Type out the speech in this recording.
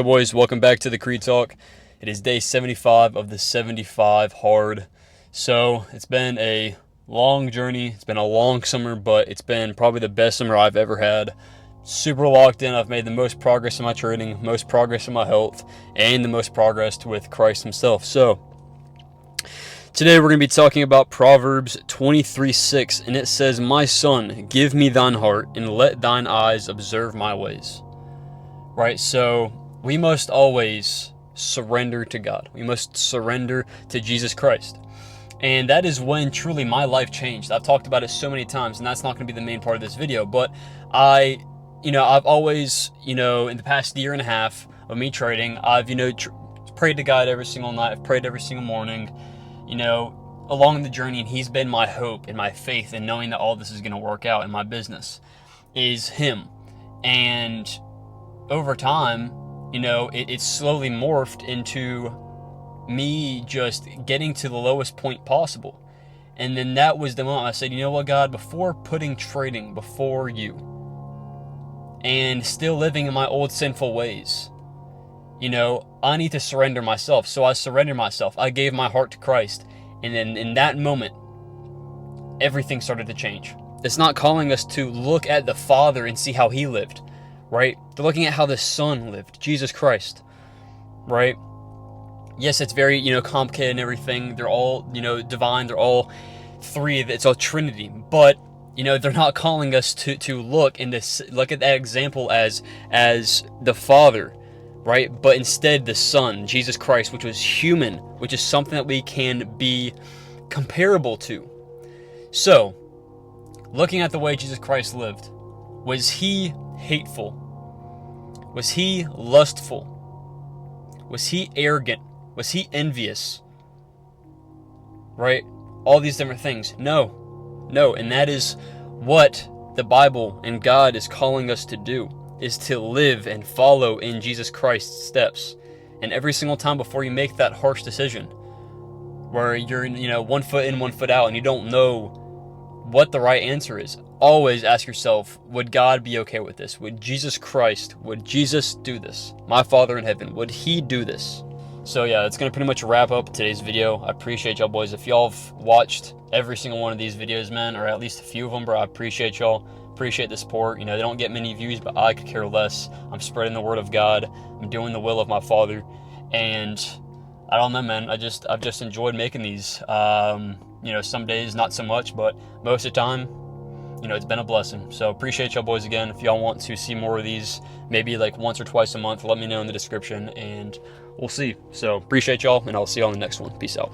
Hey boys, welcome back to the Creed Talk. It is day 75 of the 75 hard. So it's been a long journey. It's been a long summer, but it's been probably the best summer I've ever had. Super locked in. I've made the most progress in my training, most progress in my health, and the most progress with Christ himself. So today we're going to be talking about Proverbs 23:6, and it says, "My son, give me thine heart, and let thine eyes observe my ways." Right? So we must always surrender to God. We must surrender to Jesus Christ. And that is when truly my life changed. I've talked about it so many times, and that's not going to be the main part of this video, but I've always, in the past year and a half of me trading, I've, prayed to God every single night. I've prayed every single morning, along the journey, and he's been my hope and my faith in knowing that all this is going to work out in my business is him. And over time, it slowly morphed into me just getting to the lowest point possible. And then that was the moment I said, you know what, God, before putting trading before you and still living in my old sinful ways, I need to surrender myself. So I surrendered myself. I gave my heart to Christ. And then in that moment, everything started to change. It's not calling us to look at the Father and see how he lived. Right? They're looking at how the Son lived, Jesus Christ, right? Yes, it's very, complicated and everything. They're all, divine. They're all three. It's all Trinity. But, they're not calling us to look at that example as the Father, right? But instead the Son, Jesus Christ, which was human, which is something that we can be comparable to. So, looking at the way Jesus Christ lived, was he hateful? Was he lustful? Was he arrogant? Was he envious? Right? All these different things. No. And that is what the Bible and God is calling us to do, is to live and follow in Jesus Christ's steps. And every single time before you make that harsh decision, where you're, 1 foot in, 1 foot out, and you don't know what the right answer is, always ask yourself, would God be okay with this? Would Jesus do this? My Father in heaven, would he do this? So yeah, it's going to pretty much wrap up today's video. I appreciate y'all boys. If y'all have watched every single one of these videos, man, or at least a few of them, bro, I appreciate y'all. Appreciate the support. They don't get many views, but I could care less. I'm spreading the word of God. I'm doing the will of my Father. And I don't know, man. I've just enjoyed making these. Some days not so much, but most of the time, it's been a blessing. So appreciate y'all boys again. If y'all want to see more of these, maybe like once or twice a month, let me know in the description and we'll see. So appreciate y'all, and I'll see y'all on the next one. Peace out.